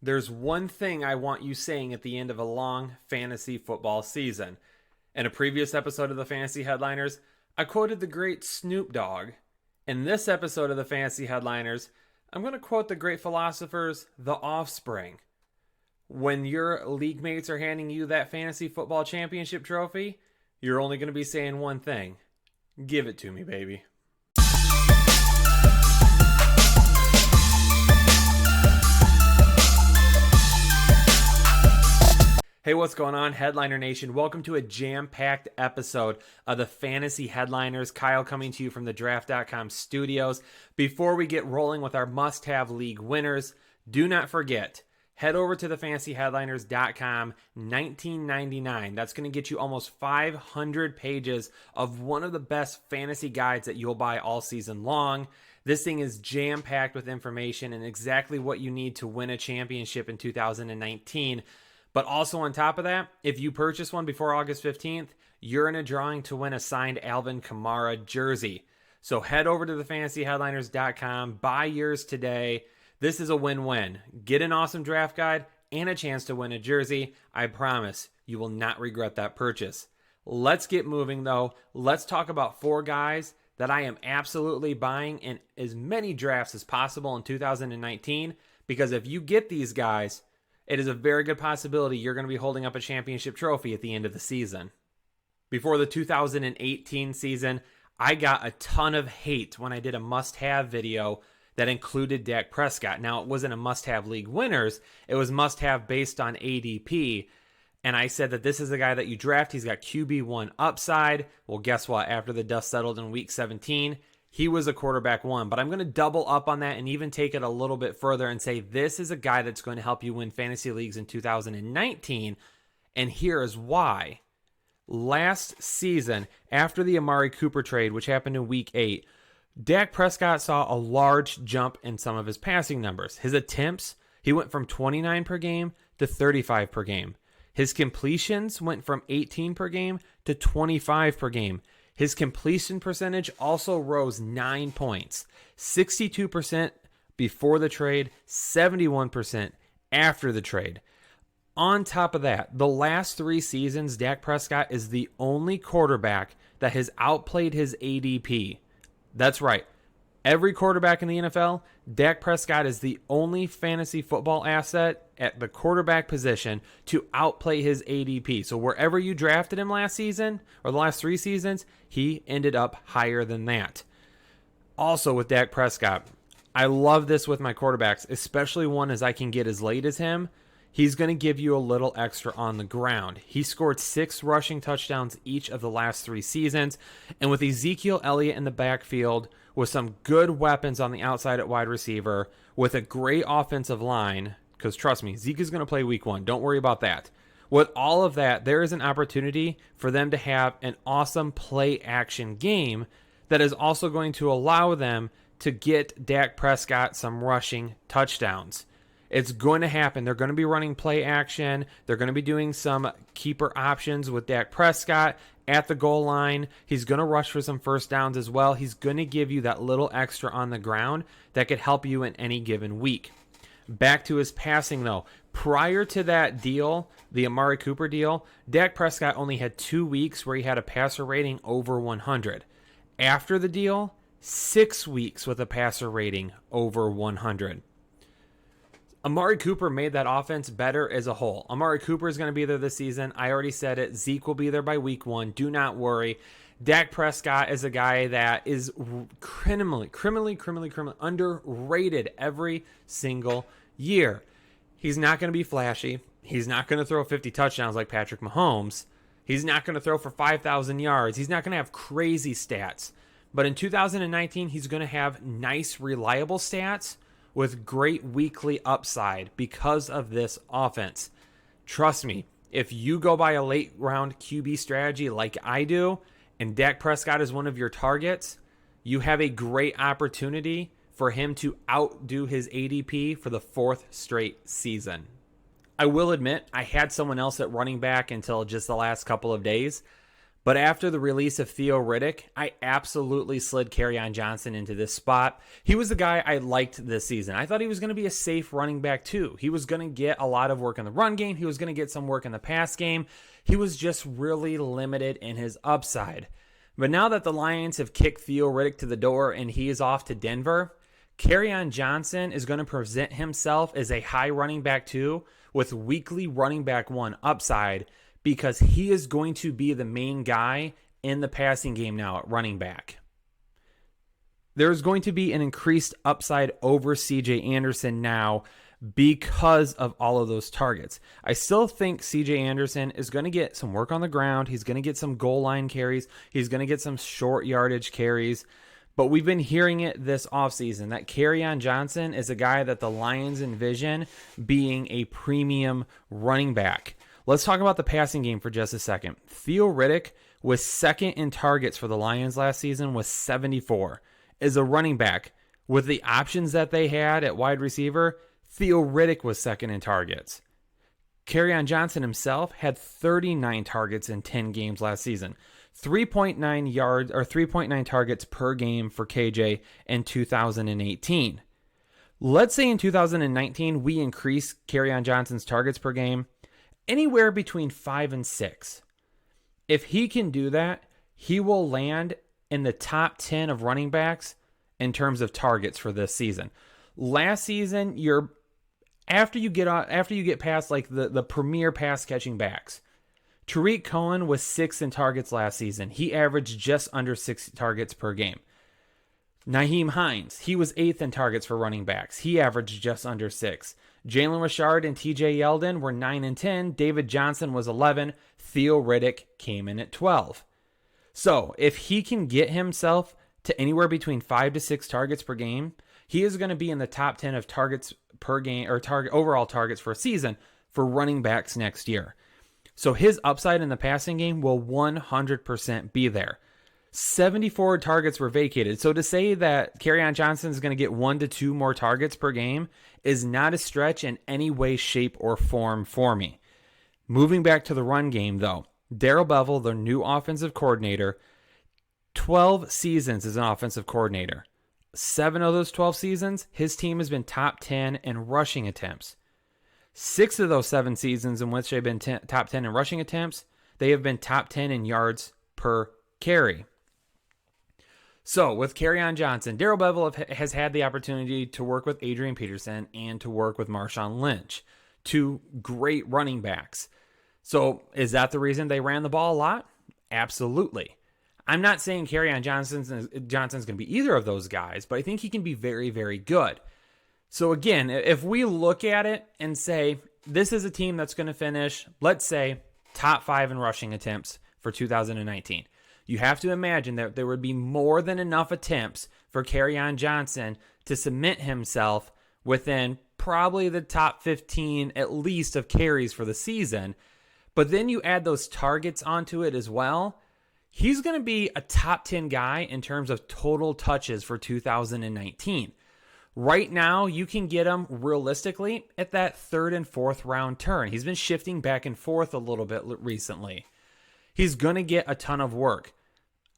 There's one thing I want you saying at the end of a long fantasy football season. In a previous episode of the Fantasy Headliners, I quoted the great Snoop Dogg. In this episode of the Fantasy Headliners, I'm going to quote the great philosophers, The Offspring. When your league mates are handing you that fantasy football championship trophy, you're only going to be saying one thing. Give it to me, baby. Hey, what's going on, Headliner Nation? Welcome to a jam-packed episode of the Fantasy Headliners. Kyle coming to you from the Draft.com studios. Before we get rolling with our must-have league winners, do not forget, head over to thefantasyheadliners.com, $19.99. That's going to get you almost 500 pages of one of the best fantasy guides that you'll buy all season long. This thing is jam-packed with information and exactly what you need to win a championship in 2019. But also on top of that, if you purchase one before August 15th, you're in a drawing to win a signed Alvin Kamara jersey. So head over to thefantasyheadliners.com, buy yours today. This is a win-win. Get an awesome draft guide and a chance to win a jersey. I promise you will not regret that purchase. Let's get moving though. Let's talk about four guys that I am absolutely buying in as many drafts as possible in 2019. Because if you get these guys, it is a very good possibility you're going to be holding up a championship trophy at the end of the season. Before the 2018 season, I got a ton of hate when I did a must-have video that included Dak Prescott. Now, it wasn't a must-have league winners. It was must-have based on ADP. And I said that this is the guy that you draft. He's got QB1 upside. Well, guess what? After the dust settled in week 17, he was a quarterback one, but I'm going to double up on that and even take it a little bit further and say this is a guy that's going to help you win fantasy leagues in 2019, and here is why. Last season, after the Amari Cooper trade, which happened in Week 8, Dak Prescott saw a large jump in some of his passing numbers. His attempts, he went from 29 per game to 35 per game. His completions went from 18 per game to 25 per game. His completion percentage also rose 9 points, 62% before the trade, 71% after the trade. On top of that, the last 3 seasons, Dak Prescott is the only quarterback that has outplayed his ADP. That's right. Every quarterback in the NFL, Dak Prescott is the only fantasy football asset at the quarterback position to outplay his ADP. So wherever you drafted him last season, or the last 3 seasons, he ended up higher than that. Also with Dak Prescott, I love this with my quarterbacks, especially one as I can get as late as him. He's going to give you a little extra on the ground. He scored 6 rushing touchdowns each of the last 3 seasons. And with Ezekiel Elliott in the backfield, with some good weapons on the outside at wide receiver, with a great offensive line, because trust me, Zeke is going to play week 1. Don't worry about that. With all of that, there is an opportunity for them to have an awesome play-action game that is also going to allow them to get Dak Prescott some rushing touchdowns. It's going to happen. They're going to be running play action. They're going to be doing some keeper options with Dak Prescott at the goal line. He's going to rush for some first downs as well. He's going to give you that little extra on the ground that could help you in any given week. Back to his passing, though. Prior to that deal, the Amari Cooper deal, Dak Prescott only had 2 weeks where he had a passer rating over 100. After the deal, 6 weeks with a passer rating over 100. Amari Cooper made that offense better as a whole. Amari Cooper is going to be there this season. I already said it. Zeke will be there by week 1. Do not worry. Dak Prescott is a guy that is criminally underrated every single year. He's not going to be flashy. He's not going to throw 50 touchdowns like Patrick Mahomes. He's not going to throw for 5,000 yards. He's not going to have crazy stats. But in 2019, he's going to have nice, reliable stats with great weekly upside because of this offense. Trust me, if you go by a late round QB strategy like I do, and Dak Prescott is one of your targets, you have a great opportunity for him to outdo his ADP for the 4th straight season. I will admit, I had someone else at running back until just the last couple of days, But after the release of Theo Riddick, I absolutely slid Kerryon Johnson into this spot. He was the guy I liked this season. I thought he was going to be a safe running back too. He was going to get a lot of work in the run game. He was going to get some work in the pass game. He was just really limited in his upside. But now that the Lions have kicked Theo Riddick to the door and he is off to Denver, Kerryon Johnson is going to present himself as a high running back 2 with weekly running back 1 upside, because he is going to be the main guy in the passing game now at running back. There's going to be an increased upside over CJ Anderson now because of all of those targets. I still think CJ Anderson is going to get some work on the ground. He's going to get some goal line carries. He's going to get some short yardage carries. But we've been hearing it this offseason that Kerryon Johnson is a guy that the Lions envision being a premium running back. Let's talk about the passing game for just a second. Theo Riddick was second in targets for the Lions last season with 74. As a running back, with the options that they had at wide receiver, Theo Riddick was second in targets. Kerryon Johnson himself had 39 targets in 10 games last season. 3.9 yards or 3.9 targets per game for KJ in 2018. Let's say in 2019 we increase Kerryon Johnson's targets per game anywhere between 5 and 6. If he can do that, he will land in the top 10 of running backs in terms of targets for this season. Last season, after you get past like the premier pass catching backs, Tariq Cohen was 6th in targets last season. He averaged just under 6 targets per game. Nyheim Hines, he was 8th in targets for running backs. He averaged just under 6. Jalen Richard and TJ Yeldon were 9 and 10. David Johnson was 11. Theo Riddick came in at 12. So if he can get himself to anywhere between 5 to 6 targets per game, he is going to be in the top 10 of targets per game or overall targets for a season for running backs next year. So his upside in the passing game will 100% be there. 74 targets were vacated. So to say that Kerryon Johnson is going to get 1 to 2 more targets per game is not a stretch in any way, shape, or form for me. Moving back to the run game, though, Darrell Bevell, the new offensive coordinator, 12 seasons as an offensive coordinator. 7 of those 12 seasons, his team has been top 10 in rushing attempts. 6 of those 7 seasons in which they've been top 10 in rushing attempts, they have been top 10 in yards per carry. So with Kerryon Johnson, Darrell Bevell has had the opportunity to work with Adrian Peterson and to work with Marshawn Lynch, 2 great running backs. So is that the reason they ran the ball a lot? Absolutely. I'm not saying Kerryon Johnson's going to be either of those guys, but I think he can be very, very good. So again, if we look at it and say, this is a team that's going to finish, let's say, top 5 in rushing attempts for 2019. You have to imagine that there would be more than enough attempts for Kerryon Johnson to cement himself within probably the top 15 at least of carries for the season. But then you add those targets onto it as well. He's going to be a top 10 guy in terms of total touches for 2019. Right now, you can get him realistically at that 3rd and 4th round turn. He's been shifting back and forth a little bit recently. He's going to get a ton of work.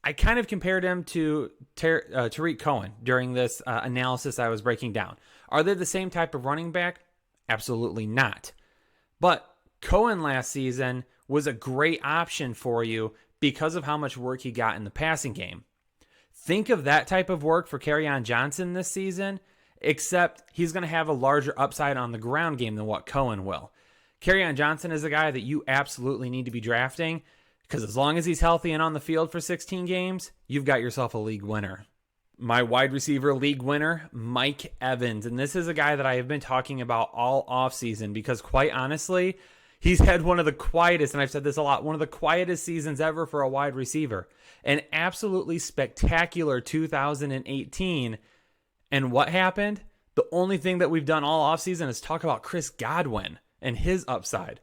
I kind of compared him to Tariq Cohen during this analysis I was breaking down. Are they the same type of running back? Absolutely not. But Cohen last season was a great option for you because of how much work he got in the passing game. Think of that type of work for Kerryon Johnson this season, except he's going to have a larger upside on the ground game than what Cohen will. Kerryon Johnson is a guy that you absolutely need to be drafting, because as long as he's healthy and on the field for 16 games, you've got yourself a league winner. My wide receiver league winner, Mike Evans. And this is a guy that I have been talking about all offseason because quite honestly, he's had one of the quietest, and I've said this a lot, one of the quietest seasons ever for a wide receiver. An absolutely spectacular 2018. And what happened? The only thing that we've done all offseason is talk about Chris Godwin and his upside.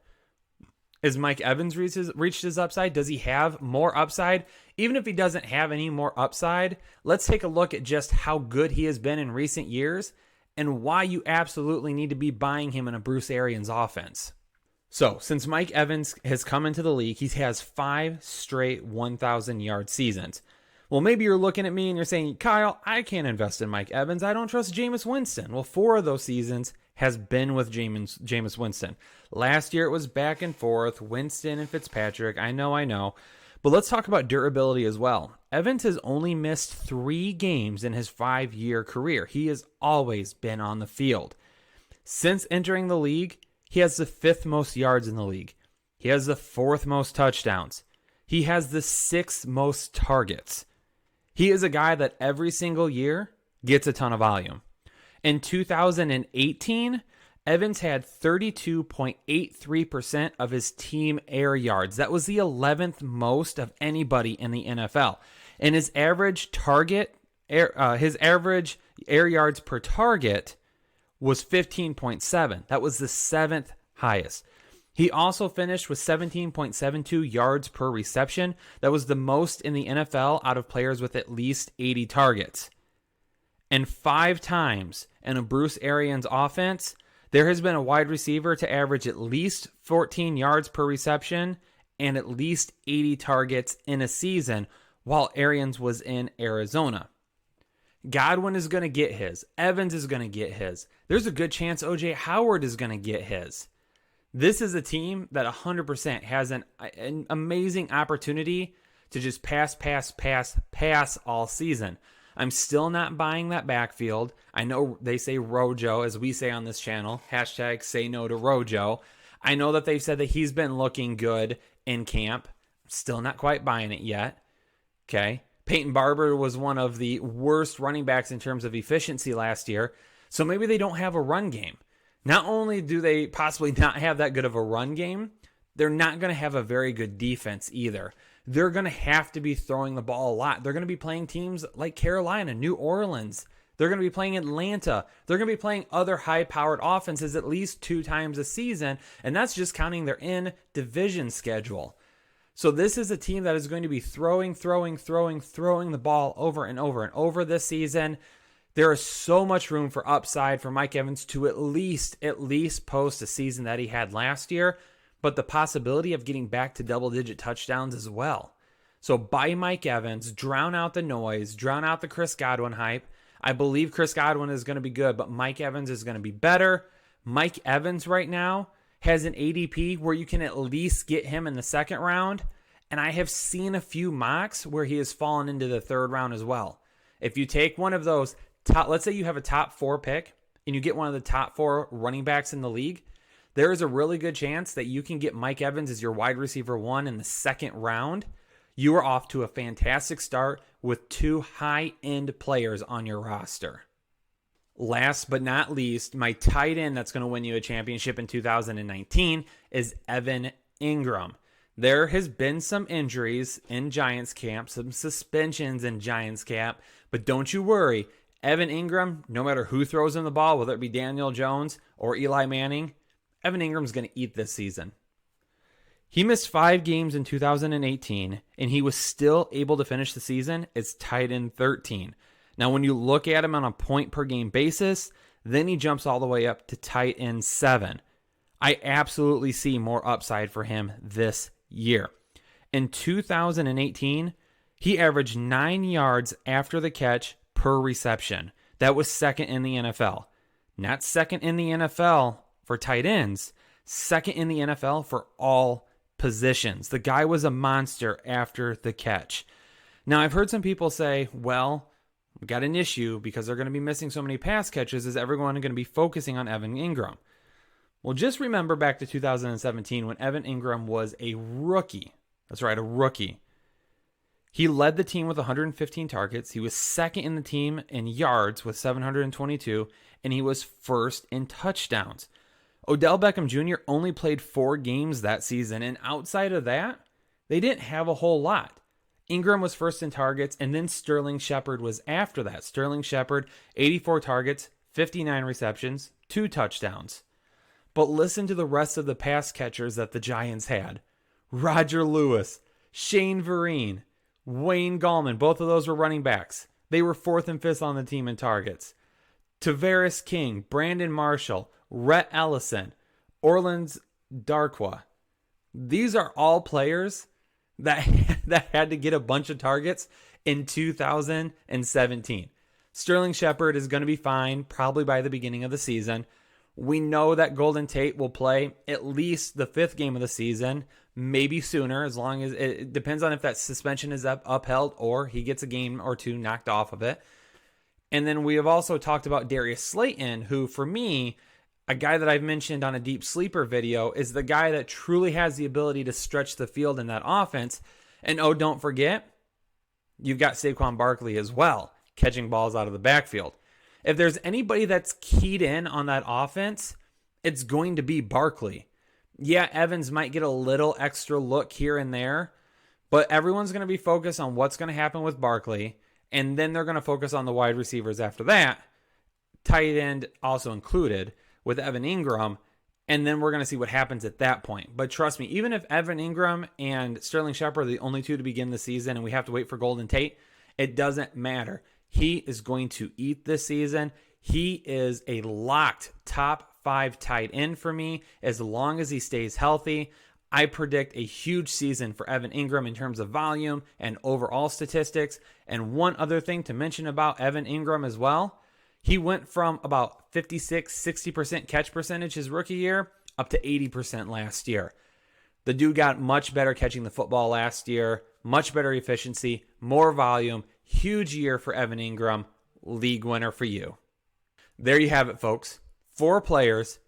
Is Mike Evans reached his upside? Does he have more upside? Even if he doesn't have any more upside, let's take a look at just how good he has been in recent years and why you absolutely need to be buying him in a Bruce Arians offense. So, since Mike Evans has come into the league, he has 5 straight 1,000-yard seasons. Well, maybe you're looking at me and you're saying, Kyle, I can't invest in Mike Evans. I don't trust Jameis Winston. Well, 4 of those seasons has been with Jameis Winston. Last year, it was back and forth, Winston and Fitzpatrick. I know. But let's talk about durability as well. Evans has only missed 3 games in his 5-year career. He has always been on the field. Since entering the league, he has the 5th most yards in the league. He has the 4th most touchdowns. He has the 6th most targets. He is a guy that every single year gets a ton of volume. In 2018, Evans had 32.83% of his team air yards. That was the 11th most of anybody in the NFL. And his average air yards per target was 15.7. That was the 7th highest. He also finished with 17.72 yards per reception. That was the most in the NFL out of players with at least 80 targets. And 5 times in a Bruce Arians offense, there has been a wide receiver to average at least 14 yards per reception and at least 80 targets in a season while Arians was in Arizona. Godwin is going to get his. Evans is going to get his. There's a good chance O.J. Howard is going to get his. This is a team that 100% has an amazing opportunity to just pass all season. I'm still not buying that backfield. I know they say Rojo, as we say on this channel. Hashtag say no to Rojo. I know that they've said that he's been looking good in camp. Still not quite buying it yet. Okay. Peyton Barber was one of the worst running backs in terms of efficiency last year. So maybe they don't have a run game. Not only do they possibly not have that good of a run game, they're not going to have a very good defense either. They're going to have to be throwing the ball a lot. They're going to be playing teams like Carolina, New Orleans. They're going to be playing Atlanta. They're going to be playing other high-powered offenses at least 2 times a season, and that's just counting their in-division schedule. So this is a team that is going to be throwing the ball over and over this season. There is so much room for upside for Mike Evans to at least post a season that he had last year, but the possibility of getting back to double-digit touchdowns as well. So buy Mike Evans, drown out the noise, drown out the Chris Godwin hype. I believe Chris Godwin is going to be good, but Mike Evans is going to be better. Mike Evans right now has an ADP where you can at least get him in the 2nd round, and I have seen a few mocks where he has fallen into the 3rd round as well. If you take one of those let's say you have a top 4 pick and you get one of the top 4 running backs in the league, there is a really good chance that you can get Mike Evans as your wide receiver 1 in the 2nd round. You are off to a fantastic start with 2 high-end players on your roster. Last but not least, my tight end that's going to win you a championship in 2019 is Evan Engram. There has been some injuries in Giants camp, some suspensions in Giants camp, but don't you worry. Evan Engram, no matter who throws him the ball, whether it be Daniel Jones or Eli Manning, Evan Ingram's going to eat this season. He missed 5 games in 2018, and he was still able to finish the season as tight end 13. Now, when you look at him on a point-per-game basis, then he jumps all the way up to tight end 7. I absolutely see more upside for him this year. In 2018, he averaged 9 yards after the catch per reception. That was 2nd in the NFL. Not 2nd in the NFL for tight ends, 2nd in the NFL for all positions. The guy was a monster after the catch. Now, I've heard some people say, well, we got an issue because they're going to be missing so many pass catches. Is everyone going to be focusing on Evan Engram? Well, just remember back to 2017 when Evan Engram was a rookie. That's right, a rookie. He led the team with 115 targets. He was 2nd in the team in yards with 722, and he was 1st in touchdowns. Odell Beckham Jr. only played 4 games that season, and outside of that, they didn't have a whole lot. Engram was 1st in targets, and then Sterling Shepard was after that. Sterling Shepard, 84 targets, 59 receptions, 2 touchdowns. But listen to the rest of the pass catchers that the Giants had. Roger Lewis, Shane Vereen, Wayne Gallman, both of those were running backs. They were 4th and 5th on the team in targets. Tavares King, Brandon Marshall, Rhett Ellison, Orleans Darkwa. These are all players that, that had to get a bunch of targets in 2017. Sterling Shepard is going to be fine probably by the beginning of the season. We know that Golden Tate will play at least the 5th game of the season, maybe sooner, as long as it depends on if that suspension is upheld or he gets a game or two knocked off of it. And then we have also talked about Darius Slayton, who for me, a guy that I've mentioned on a deep sleeper video, is the guy that truly has the ability to stretch the field in that offense. And oh, don't forget, you've got Saquon Barkley as well, catching balls out of the backfield. If there's anybody that's keyed in on that offense, it's going to be Barkley. Yeah, Evans might get a little extra look here and there, but everyone's going to be focused on what's going to happen with Barkley, and then they're going to focus on the wide receivers after that, tight end also included, with Evan Engram, and then we're going to see what happens at that point. But trust me, even if Evan Engram and Sterling Shepard are the only two to begin the season and we have to wait for Golden Tate, it doesn't matter. He is going to eat this season. He is a locked top 5 tight end for me as long as he stays healthy. I predict a huge season for Evan Engram in terms of volume and overall statistics. And one other thing to mention about Evan Engram as well, he went from about 56-60% catch percentage his rookie year up to 80% last year. The dude got much better catching the football last year, much better efficiency, more volume. Huge year for Evan Engram, league winner for you. There you have it, folks. 4 players,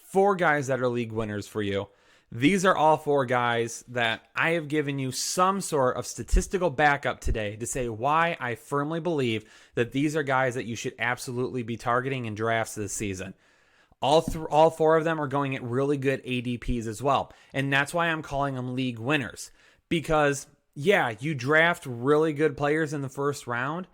4 guys that are league winners for you. These are all 4 guys that I have given you some sort of statistical backup today to say why I firmly believe that these are guys that you should absolutely be targeting in drafts this season. All 4 of them are going at really good ADPs as well. And that's why I'm calling them league winners. Because, yeah, you draft really good players in the first round.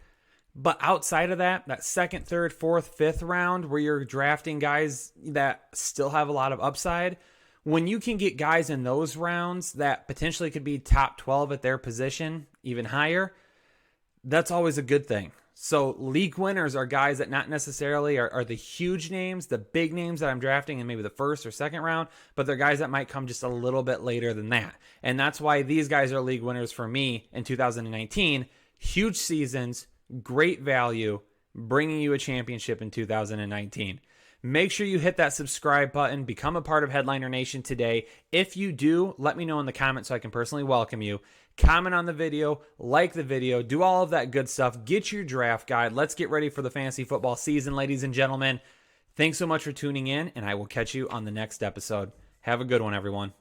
But outside of that, that 2nd, 3rd, 4th, 5th round where you're drafting guys that still have a lot of upside, when you can get guys in those rounds that potentially could be top 12 at their position, even higher, that's always a good thing. So league winners are guys that not necessarily are the huge names, the big names that I'm drafting in maybe the 1st or 2nd round, but they're guys that might come just a little bit later than that. And that's why these guys are league winners for me in 2019. Huge seasons, great value, bringing you a championship in 2019. Make sure you hit that subscribe button, become a part of Headliner Nation today. If you do, let me know in the comments so I can personally welcome you. Comment on the video, like the video, do all of that good stuff. Get your draft guide. Let's get ready for the fantasy football season, ladies and gentlemen. Thanks so much for tuning in, and I will catch you on the next episode. Have a good one, everyone.